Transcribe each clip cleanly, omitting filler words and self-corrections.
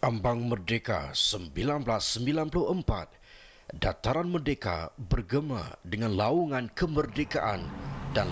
Ambang Merdeka 1994, Dataran Merdeka bergema dengan laungan kemerdekaan dan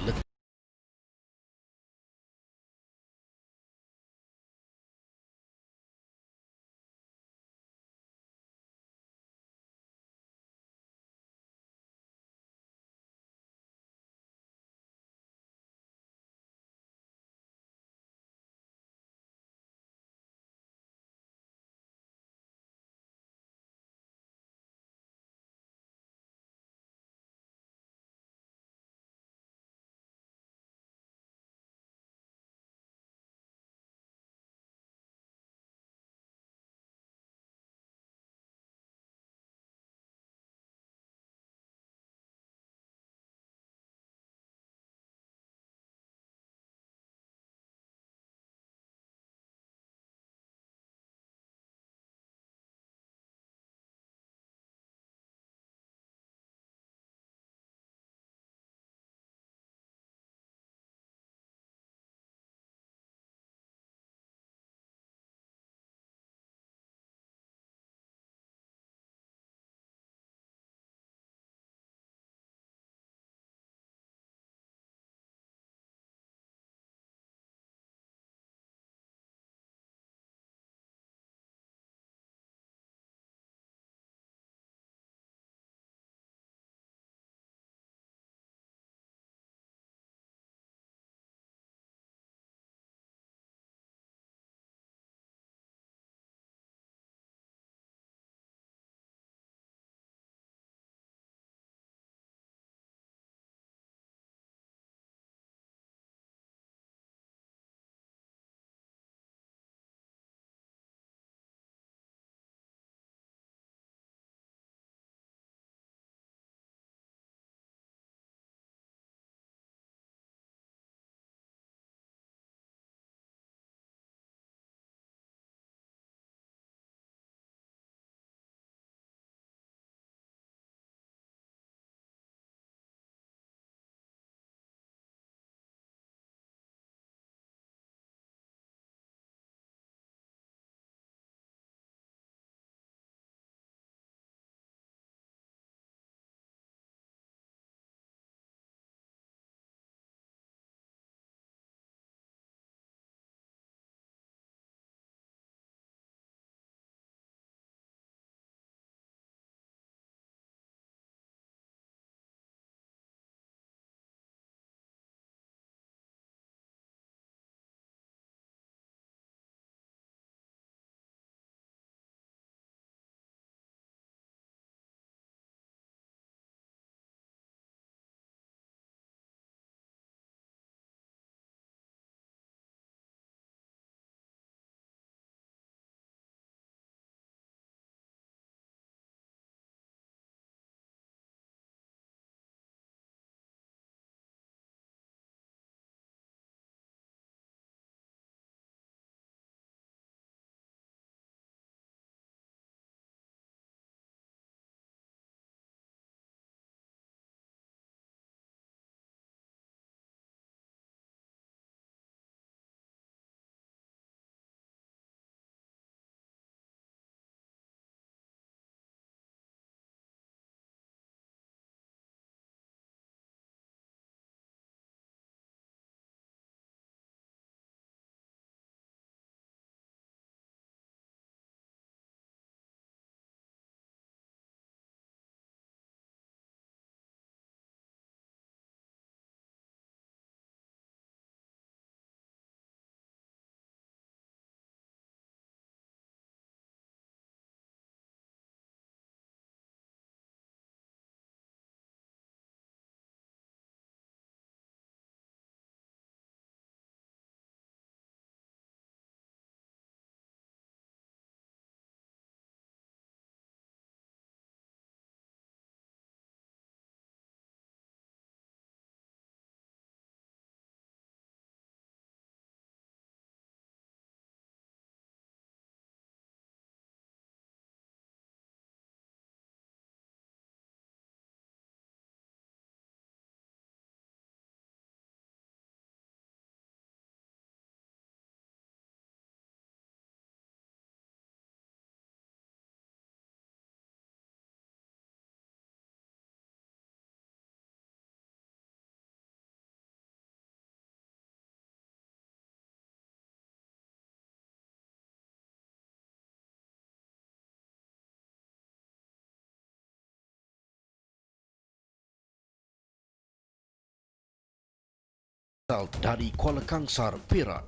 dari Kuala Kangsar, Perak.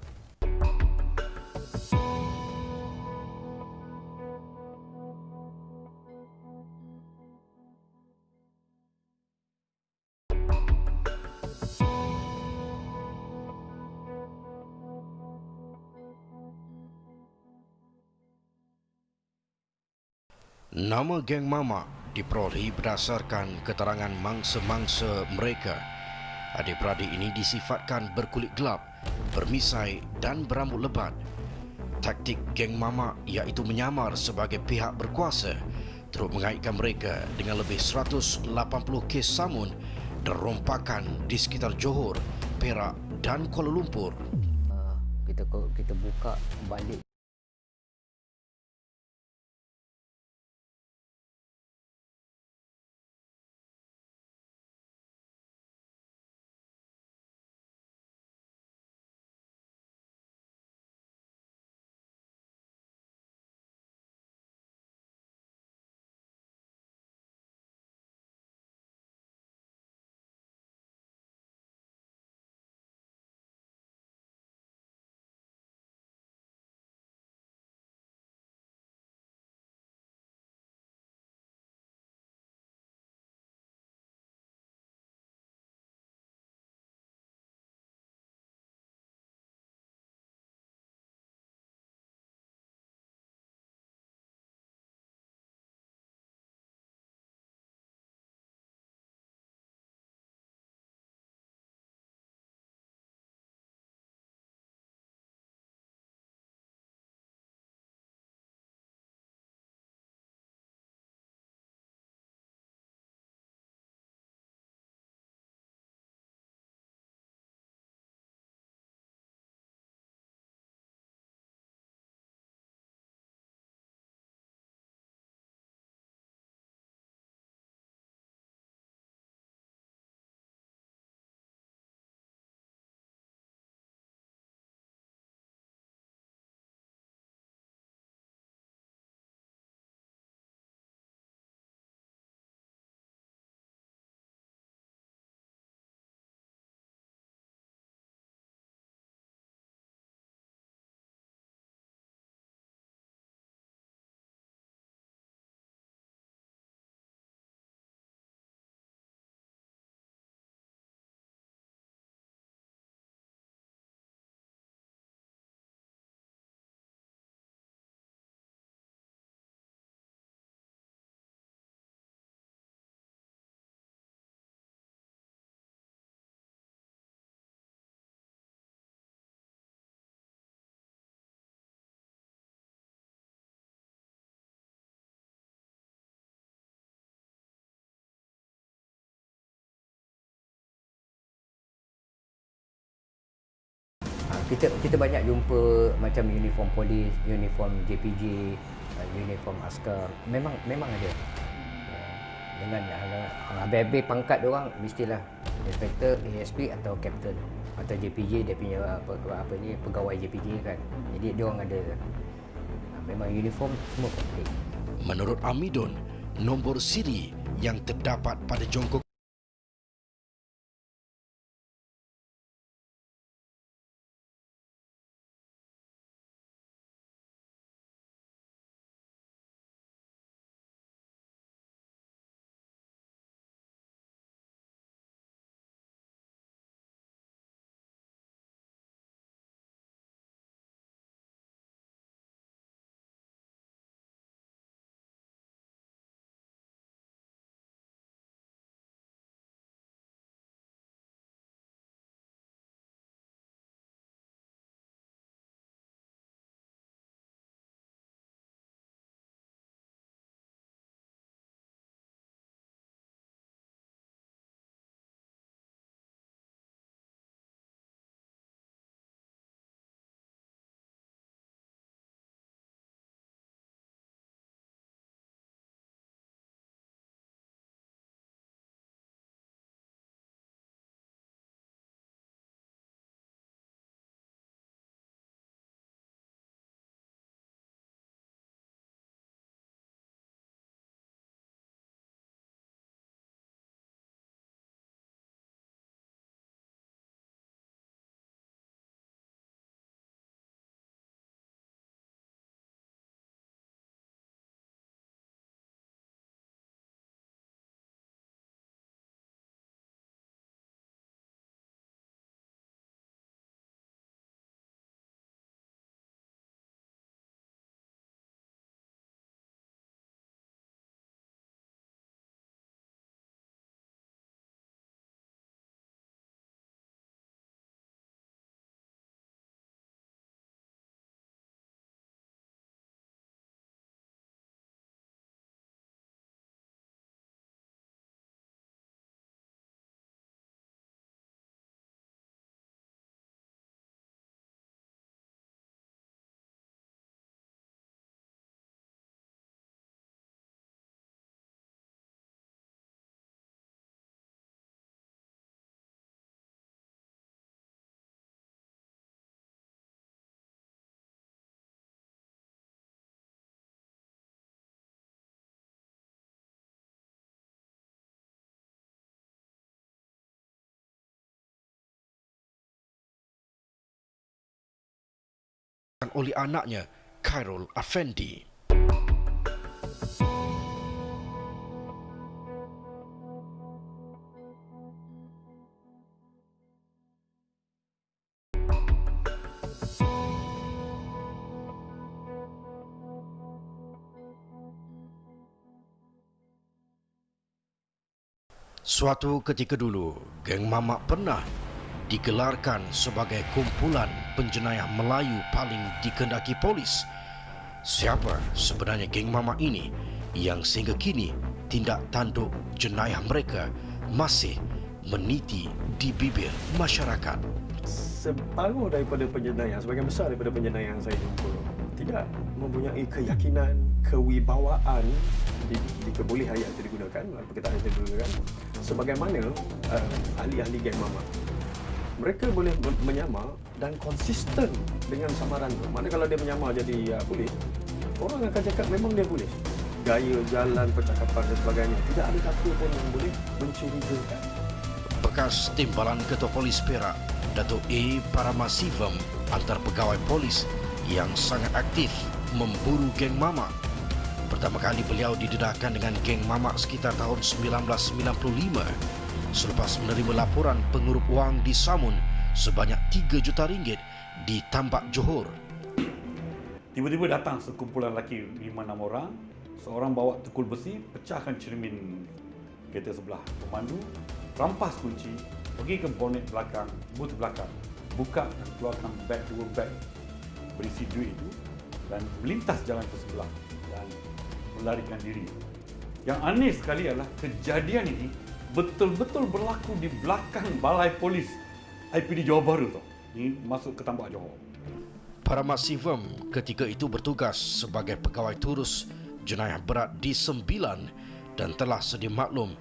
Nama geng Mamak diperolehi berdasarkan keterangan mangsa-mangsa mereka. Adik-beradik ini disifatkan berkulit gelap, bermisai dan berambut lebat. Taktik geng Mamak iaitu menyamar sebagai pihak berkuasa turut mengaitkan mereka dengan lebih 180 kes samun dan rompakan di sekitar Johor, Perak dan Kuala Lumpur. Kita buka balik kita banyak jumpa macam uniform polis, uniform JPJ, uniform askar. Memang ada. Dengan habis-habis pangkat dia orang mestilah inspektor, ASP atau kapten atau JPJ, dia punya apa ni, pegawai JPJ kan. Jadi dia orang ada memang uniform semua komplit. Menurut Amidon, nombor siri yang terdapat pada jongkok oleh anaknya Khairul Afendi. Suatu ketika dulu, geng mamak pernah digelarkan sebagai kumpulan penjenayah Melayu paling dikehendaki polis. Siapa sebenarnya geng mamak ini yang sehingga kini tindak tanduk jenayah mereka masih meniti di bibir masyarakat? Separuh daripada penjenayah, sebagian besar daripada penjenayah yang saya jumpa tidak mempunyai keyakinan, kewibawaan jika boleh ayat itu digunakan, perkataan itu digunakan, sebagaimana ahli-ahli geng mamak. Mereka boleh menyamar dan konsisten dengan samaran itu. Maknanya kalau dia menyamar jadi polis, orang akan cakap memang dia polis. Gaya, jalan, percakapan dan sebagainya, tidak ada satu pun yang boleh mencurigakan. Bekas Timbalan Ketua Polis Perak, Datuk A. Paramasivam, antar pegawai polis yang sangat aktif memburu geng mamak. Pertama kali beliau didedahkan dengan geng mamak sekitar tahun 1995 selepas menerima laporan pengurup wang di Samun sebanyak 3 juta ringgit di Tambak Johor. Tiba-tiba datang sekumpulan lelaki 5-6 orang, seorang bawa tukul besi, pecahkan cermin kereta sebelah pemandu, rampas kunci, pergi ke bonet belakang, booth belakang, buka dan keluarkan dua beg berisi duit itu dan melintas jalan ke sebelah dan melarikan diri. Yang aneh sekali adalah kejadian ini betul-betul berlaku di belakang balai polis IPD Johor Bahru tu. Ini masuk ke Tambak Johor. Paramasivam ketika itu bertugas sebagai pegawai turus jenayah berat di Sembilan dan telah sedia maklum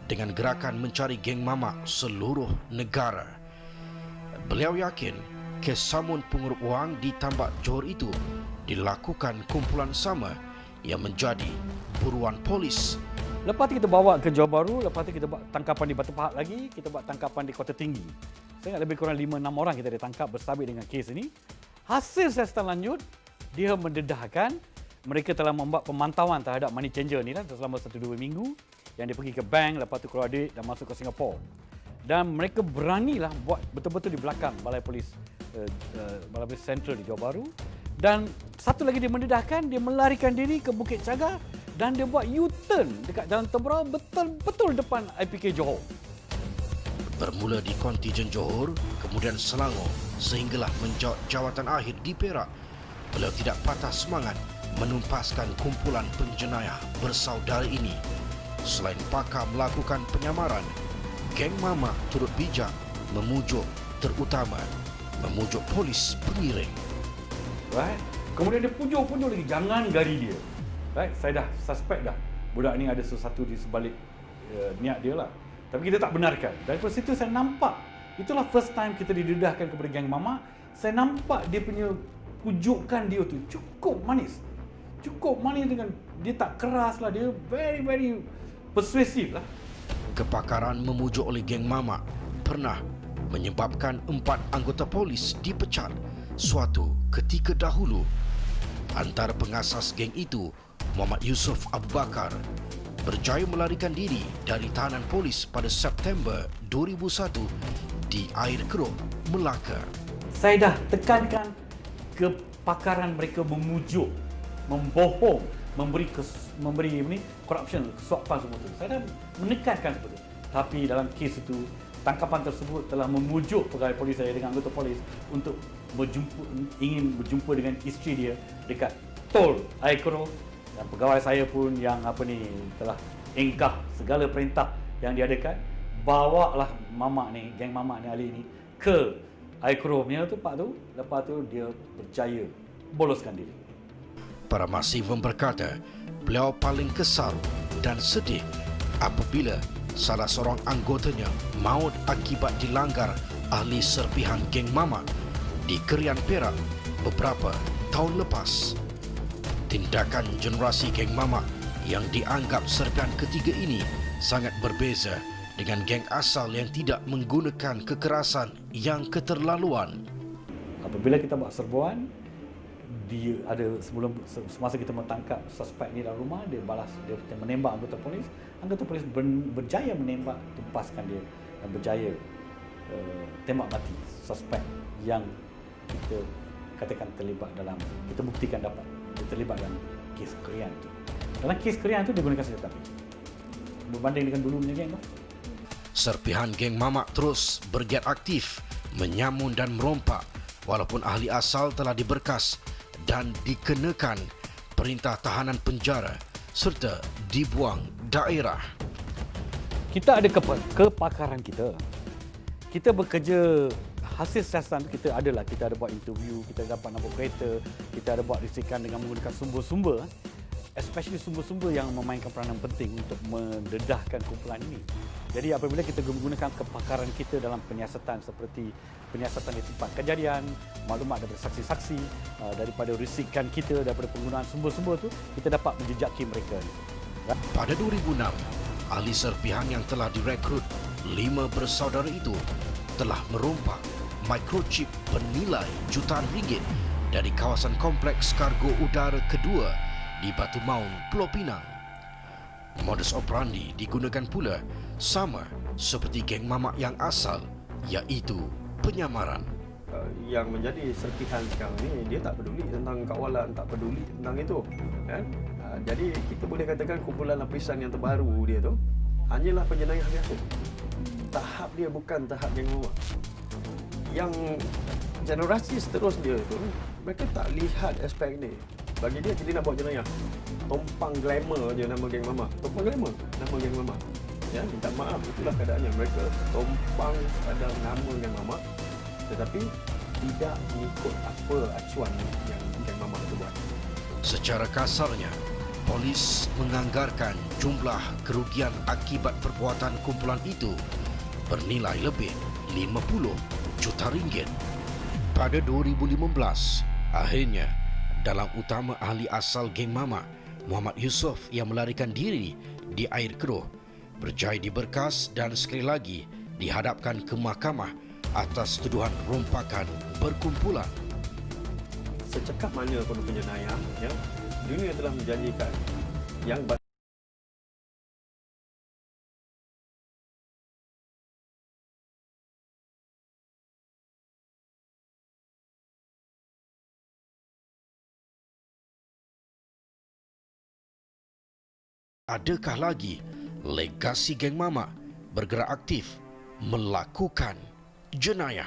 dengan gerakan mencari geng mamak seluruh negara. Beliau yakin kes samun pengurup wang di Tambak Johor itu dilakukan kumpulan sama yang menjadi buruan polis. Lepas tu kita bawa ke Johor Bahru, lepas tu kita buat tangkapan di Batu Pahat lagi, kita buat tangkapan di Kota Tinggi. Saya ingat lebih kurang 5-6 orang kita ditangkap bersabit dengan kes ini. Hasil siasatan lanjut, dia mendedahkan mereka telah membuat pemantauan terhadap money changer ni lah selama 1-2 minggu yang dia pergi ke bank, lepas tu keluar duit dan masuk ke Singapura. Dan mereka beranilah buat betul-betul di belakang balai polis sentral di Johor Bahru. Dan satu lagi dia mendedahkan, dia melarikan diri ke Bukit Cagar dan dia buat U-turn dekat Jalan Tebera betul-betul depan IPK Johor. Bermula di kontijen Johor, kemudian Selangor sehinggalah menjawat jawatan akhir di Perak. Beliau tidak patah semangat menumpaskan kumpulan penjenayah bersaudara ini. Selain pakar melakukan penyamaran, geng mamak turut bijak memujuk, terutama memujuk polis pengiring. Right? Kemudian dia pujuk-pujuk lagi, jangan gari dia. Right? Saya dah suspect dah budak ni ada sesuatu di sebalik niat dia lah. Tapi kita tak benarkan. Dari situ saya nampak, itulah first time kita didedahkan kepada geng mamak. Saya nampak dia punya pujukan dia tu cukup manis. Cukup manis dengan dia tak keras lah, dia very persuasif lah. Kepakaran memujuk oleh geng mamak pernah menyebabkan 4 anggota polis dipecat suatu ketika dahulu. Antara pengasas geng itu, Muhammad Yusof Abu Bakar, berjaya melarikan diri dari tahanan polis pada September 2001 di Air Keruh, Melaka. Saya dah tekankan kepakaran mereka memujuk, membohong, memberi corruption, kesuapan semua itu. Saya dah menekankan seperti itu. Tapi dalam kes itu, tangkapan tersebut telah memujuk pegawai polis saya dengan anggota polis untuk ingin berjumpa dengan isteri dia dekat tol Air Keruh. Dan pegawai saya pun yang telah engkah segala perintah yang diadakan, bawalah mamak ni, geng mamak ni Ali ni ke Air Keruh punya tempat tu. Lepas tu dia berjaya boloskan diri. Paramasivam berkata beliau paling kesal dan sedih apabila salah seorang anggotanya maut akibat dilanggar ahli serpihan geng mamak di Kerian Perak beberapa tahun lepas. Tindakan generasi geng mamak yang dianggap serpihan ketiga ini sangat berbeza dengan geng asal yang tidak menggunakan kekerasan yang keterlaluan. Apabila kita buat serbuan, dia ada semasa kita menangkap suspek ni dalam rumah, dia balas, dia menembak anggota polis berjaya menembak, tumpaskan dia dan berjaya tembak mati suspek yang kita katakan terlibat dalam, kita buktikan dapat dia terlibat dalam kes kerian tu. Dalam kes kerian tu dia gunakan senjata api berbanding dengan dulu punya geng tu. Serpihan geng mamak terus bergiat aktif, menyamun dan merompak walaupun ahli asal telah diberkas dan dikenakan perintah tahanan penjara serta dibuang daerah. Kita ada kepakaran kita. Kita bekerja, hasil siasatan kita adalah kita ada buat interview, kita dapat nombor kereta, kita ada buat risikan dengan menggunakan sumber-sumber, especially sumber-sumber yang memainkan peranan penting untuk mendedahkan kumpulan ini. Jadi apabila kita menggunakan kepakaran kita dalam penyiasatan seperti penyiasatan di tempat kejadian, maklumat daripada saksi-saksi, daripada risikan kita, daripada penggunaan sumber-sumber itu, kita dapat menjejaki mereka. Pada 2006, ahli serpihan yang telah direkrut 5 bersaudara itu telah merompak microchip bernilai jutaan ringgit dari kawasan kompleks kargo udara kedua di Batu Maun, Pulau Pinang. Modus operandi digunakan pula sama seperti geng mamak yang asal, iaitu penyamaran. Yang menjadi serpihan sekarang ni, dia tak peduli tentang kawalan, tak peduli tentang itu, kan? Jadi kita boleh katakan kumpulan lapisan yang terbaru dia tu hanyalah penjenayah biasa. Tahap dia bukan tahap geng mamak. Yang generasi seterusnya tu, mereka tak lihat aspek ni. Bagi dia nak buat jenayah, tumpang glamour je nama geng mamak. Tumpang glamour nama geng mamak. Ya, minta maaf, itulah keadaannya. Mereka tumpang pada nama geng mamak, tetapi tidak mengikut apa acuan yang geng mamak itu buat. Secara kasarnya, polis menganggarkan jumlah kerugian akibat perbuatan kumpulan itu bernilai lebih 50 juta ringgit. Pada 2015, akhirnya dalang utama ahli asal geng mamak, Muhammad Yusof yang melarikan diri di air keruh, berjaya diberkas dan sekali lagi dihadapkan ke mahkamah atas tuduhan rompakan berkumpulan. Secekap mana pun penjenayah, ya, dunia telah menjanjikan yang adakah lagi legasi geng mamak bergerak aktif melakukan jenayah?